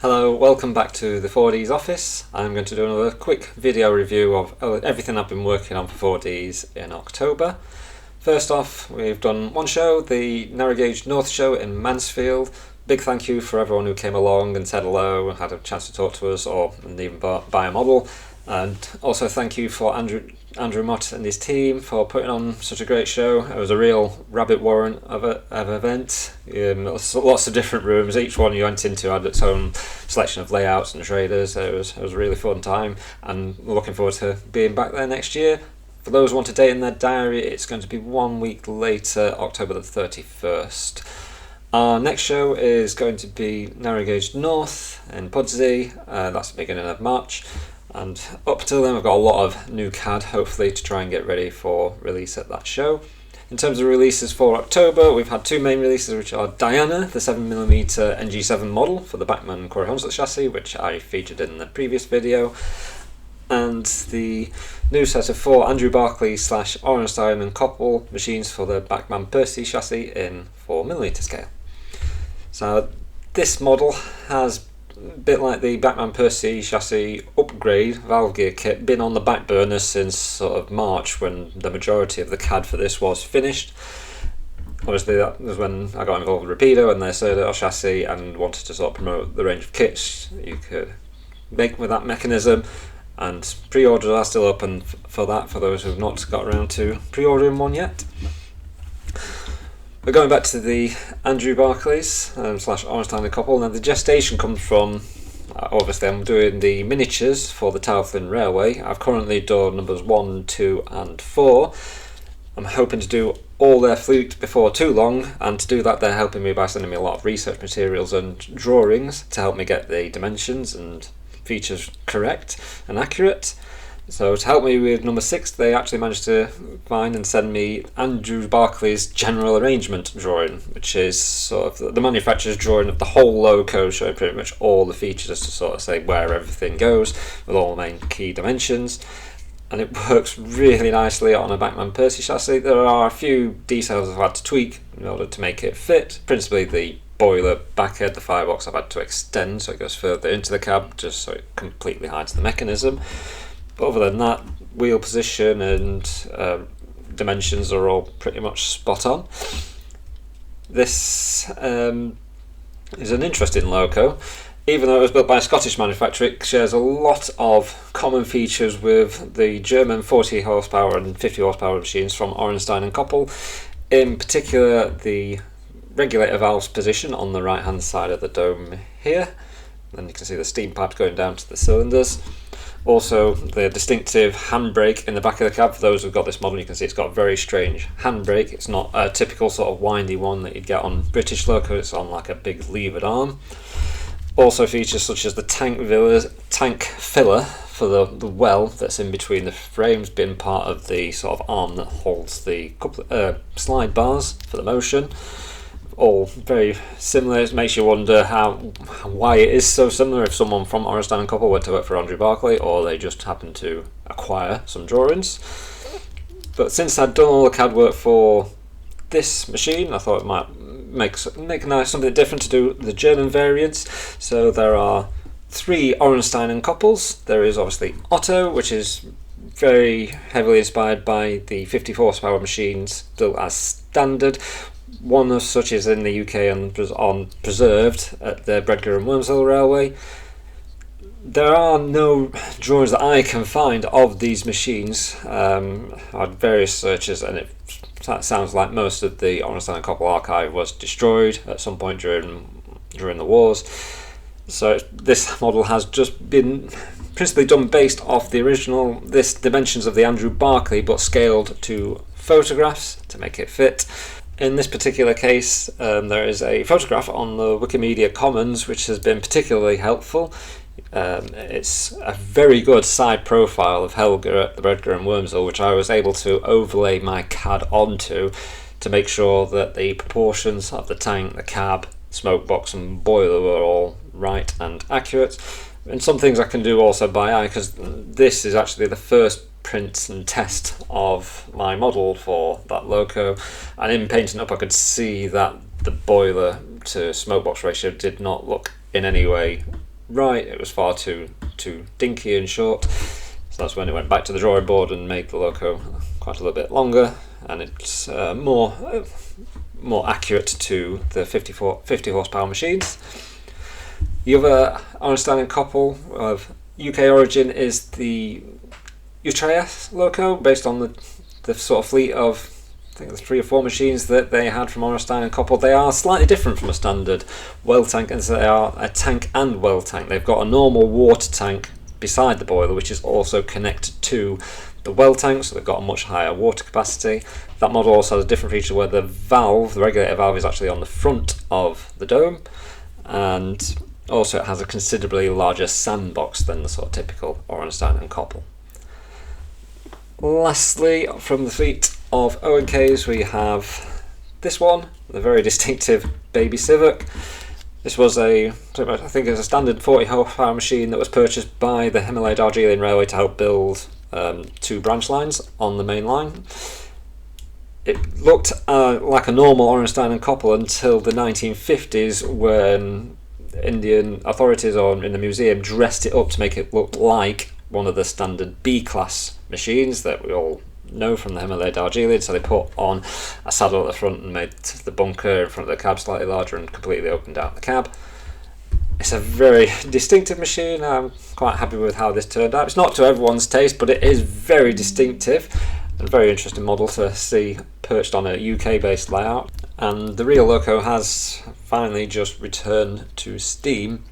Hello, welcome back to the Fourdees office. I'm going to do another quick video review of everything I've been working on for Fourdees in October. First off, we've done one show, the Narrow Gauge North show in Mansfield. Big thank you for everyone who came along and said hello and had a chance to talk to us and even buy a model. And also thank you for Andrew Mott and his team for putting on such a great show. It was a real rabbit warren of an event. Lots of different rooms. Each one you went into had its own selection of layouts and traders. It was a really fun time, and we're looking forward to being back there next year. For those who want a date in their diary, it's going to be 1 week later, October the 31st. Our next show is going to be Narrow Gauge North in Pudsey. That's the beginning of March. And up till then, we've got a lot of new CAD, hopefully, to try and get ready for release at that show. In terms of releases for October, we've had two main releases, which are Diana, the 7mm NG7 model for the Bachmann Corey Hunslet chassis, which I featured in the previous video, and the new set of four Andrew Barclay / Orenstein and Koppel machines for the Bachmann Percy chassis in 4mm scale. So this model has, a bit like the Bachmann Percy chassis upgrade valve gear kit, been on the back burner since sort of March, when the majority of the CAD for this was finished. Obviously that was when I got involved with Rapido and their Cerdar chassis and wanted to sort of promote the range of kits you could make with that mechanism, and pre-orders are still open for that for those who have not got around to pre-ordering one yet. We're going back to the Andrew Barclays / Orenstein and Koppel. Now the gestation comes from, obviously I'm doing the miniatures for the Tower Flynn Railway. I've currently done numbers 1, 2 and 4. I'm hoping to do all their fleet before too long, and to do that they're helping me by sending me a lot of research materials and drawings to help me get the dimensions and features correct and accurate. So to help me with number 6, they actually managed to find and send me Andrew Barclay's general arrangement drawing, which is sort of the manufacturer's drawing of the whole loco, showing pretty much all the features as to sort of say where everything goes with all the main key dimensions. And it works really nicely on a Bachmann Percy chassis. There are a few details I've had to tweak in order to make it fit, principally the boiler backhead, the firebox I've had to extend so it goes further into the cab, just so it completely hides the mechanism. But other than that, wheel position and dimensions are all pretty much spot on. This is an interesting loco. Even though it was built by a Scottish manufacturer, it shares a lot of common features with the German 40 horsepower and 50 horsepower machines from Orenstein and Koppel. In particular, the regulator valve's position on the right hand side of the dome here. Then you can see the steam pipes going down to the cylinders. Also, the distinctive handbrake in the back of the cab. For those who've got this model, you can see it's got a very strange handbrake. It's not a typical sort of windy one that you'd get on British locos. It's on like a big levered arm. Also features such as the tank filler for the well that's in between the frames, being part of the sort of arm that holds the slide bars for the motion. All very similar. It makes you wonder why it is so similar, if someone from Orenstein and Koppel went to work for Andrew Barclay or they just happened to acquire some drawings. But since I'd done all the CAD work for this machine, I thought it might make nice something different to do the German variants. So there are 3 Orenstein and Koppels. There is obviously Otto, which is very heavily inspired by the 50 horsepower machines built as standard. One of such is in the UK and preserved at the Bredgar and Wormshill Railway. There are no drawings that I can find of these machines. I had various searches, and it sounds like most of the Orenstein and Koppel archive was destroyed at some point during the wars. So this model has just been principally done based off the original dimensions of the Andrew Barclay, but scaled to photographs to make it fit. In this particular case, there is a photograph on the Wikimedia Commons which has been particularly helpful. It's a very good side profile of Helga at the Bredgar and Wormshill, which I was able to overlay my CAD onto to make sure that the proportions of the tank, the cab, smoke box and boiler were all right and accurate. And some things I can do also by eye, because this is actually the first print and test of my model for that loco, and in painting up I could see that the boiler to smoke box ratio did not look in any way right. It was far too dinky and short. So that's when it went back to the drawing board and made the loco quite a little bit longer, and it's more accurate to the 50 horsepower machines. The other Ornstein & Koppel of UK origin is the Utrecht loco, based on the sort of fleet of, I think there's 3 or 4 machines that they had from Ornstein & Koppel. They are slightly different from a standard well tank, and so they are a tank and well tank. They've got a normal water tank beside the boiler, which is also connected to the well tank, so they've got a much higher water capacity. That model also has a different feature where the regulator valve, is actually on the front of the dome, and also it has a considerably larger sandbox than the sort of typical Ornstein & Koppel. Lastly, from the fleet of O&Ks, we have this one, the very distinctive Baby Civic. This was I think it's a standard 40 horsepower machine that was purchased by the Himalaya Darjeeling Railway to help build 2 branch lines on the main line. It looked like a normal Ornstein & Koppel until the 1950s, when Indian authorities in the museum dressed it up to make it look like one of the standard B-class machines that we all know from the Himalaya Darjeeling. So they put on a saddle at the front and made the bunker in front of the cab slightly larger and completely opened out the cab. It's a very distinctive machine. I'm quite happy with how this turned out. It's not to everyone's taste, but it is very distinctive and very interesting model to see perched on a UK based layout. And the real loco has finally just returned to steam.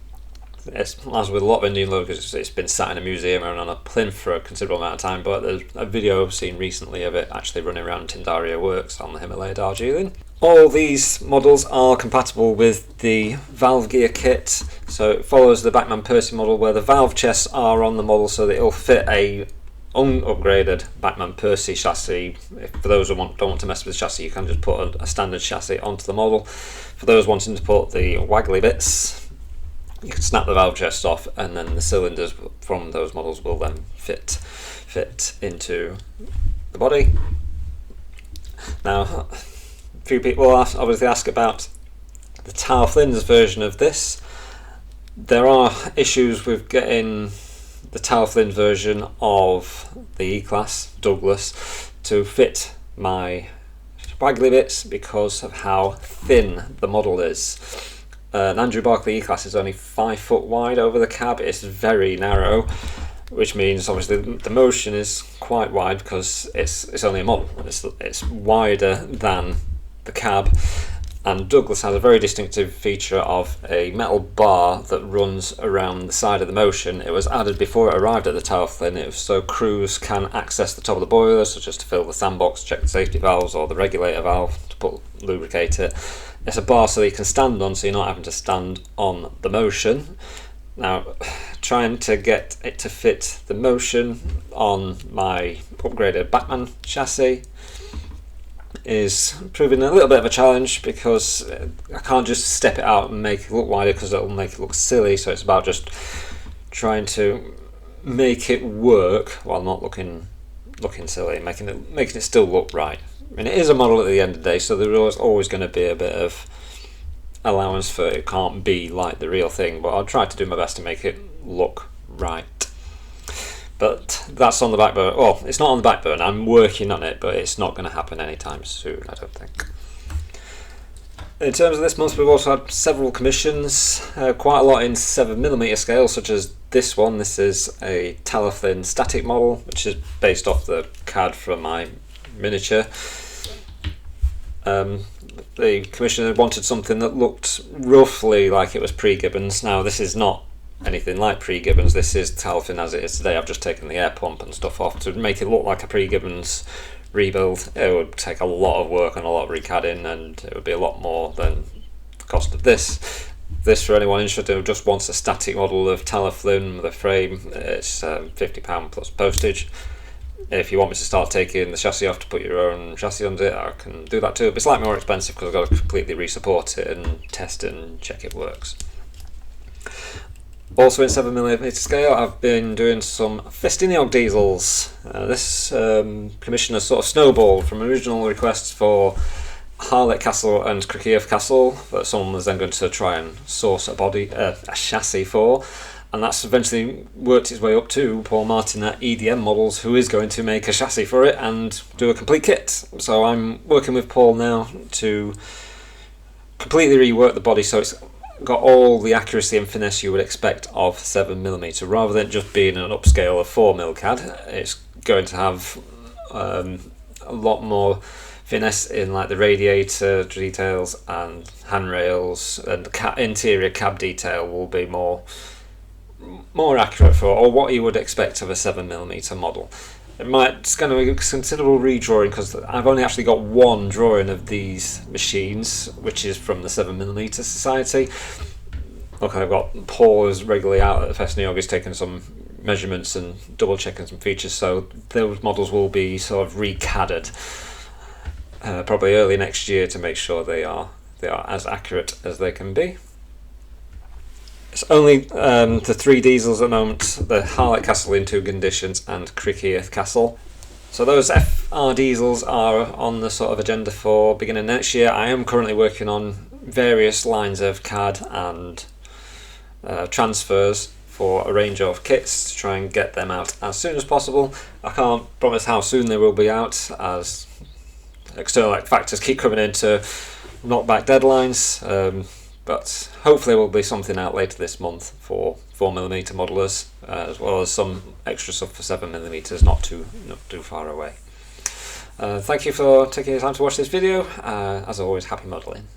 As with a lot of Indian locos, it's been sat in a museum and on a plinth for a considerable amount of time, but there's a video I've seen recently of it actually running around Tindaria Works on the Himalaya Darjeeling. All these models are compatible with the valve gear kit, so it follows the Bachmann Percy model, where the valve chests are on the model so that it'll fit a unupgraded Bachmann Percy chassis. For those who don't want to mess with the chassis, you can just put a standard chassis onto the model. For those wanting to put the waggly bits, you can snap the valve chest off, and then the cylinders from those models will then fit into the body. Now, a few people obviously ask about the Tower Flynn's version of this. There are issues with getting the Tower Flynn version of the E-Class Douglas to fit my waggly bits because of how thin the model is. An Andrew Barclay E-Class is only 5 foot wide over the cab. It's very narrow, which means obviously the motion is quite wide because it's only a model. It's wider than the cab, and Douglas has a very distinctive feature of a metal bar that runs around the side of the motion. It was added before it arrived at the Tower Flynn. It was so crews can access the top of the boiler, such as to fill the sandbox, check the safety valves, or the regulator valve to lubricate it. It's a bar so that you can stand on, so you're not having to stand on the motion. Now, trying to get it to fit the motion on my upgraded Bachmann chassis is proving a little bit of a challenge, because I can't just step it out and make it look wider, because it'll make it look silly. So it's about just trying to make it work while not looking silly, making it still look right. I mean, it is a model at the end of the day, so there is always going to be a bit of allowance for it can't be like the real thing, but I'll try to do my best to make it look right. But that's on the back burner. Well, it's not on the back burner, I'm working on it, but it's not going to happen anytime soon, I don't think. In terms of this month, we've also had several commissions, quite a lot in 7mm scale, such as this one. This is a Tower Flynn static model, which is based off the CAD from my miniature. The commissioner wanted something that looked roughly like it was pre-Gibbons. Now, this is not anything like pre-Gibbons. This is Tower Flynn as it is today. I've just taken the air pump and stuff off to make it look like a pre-Gibbons rebuild. It would take a lot of work and a lot of recadding, and it would be a lot more than the cost of this. This, for anyone interested who just wants a static model of Tower Flynn with a frame, it's £50 plus postage. If you want me to start taking the chassis off to put your own chassis under it, I can do that too. But it's slightly more expensive because I've got to completely re-support it and test it and check it works. Also in 7mm scale, I've been doing some Festiniog diesels. This commission has sort of snowballed from original requests for Harlech Castle and Crickieff Castle that someone was then going to try and source a chassis for, and that's eventually worked its way up to Paul Martin at EDM Models, who is going to make a chassis for it and do a complete kit. So I'm working with Paul now to completely rework the body so it's got all the accuracy and finesse you would expect of 7mm, rather than just being an upscale of 4mm CAD. It's going to have a lot more finesse in like the radiator details and handrails, and the interior cab detail will be more accurate for, or what you would expect of a 7mm model. It's going to be a considerable redrawing because I've only actually got one drawing of these machines, which is from the 7mm Society. Look, I've got Paul is regularly out at the Fest New York, he's taking some measurements and double checking some features, so those models will be sort of re-CADed probably early next year to make sure they are as accurate as they can be. It's only the 3 diesels at the moment, the Harlech Castle in 2 conditions and Crickieff Castle. So those FR diesels are on the sort of agenda for beginning next year. I am currently working on various lines of CAD and transfers for a range of kits to try and get them out as soon as possible. I can't promise how soon they will be out, as external factors keep coming in to knock back deadlines, but hopefully there will be something out later this month for 4mm modelers, as well as some extra stuff for 7mm not too far away. Thank you for taking your time to watch this video. As always, happy modelling.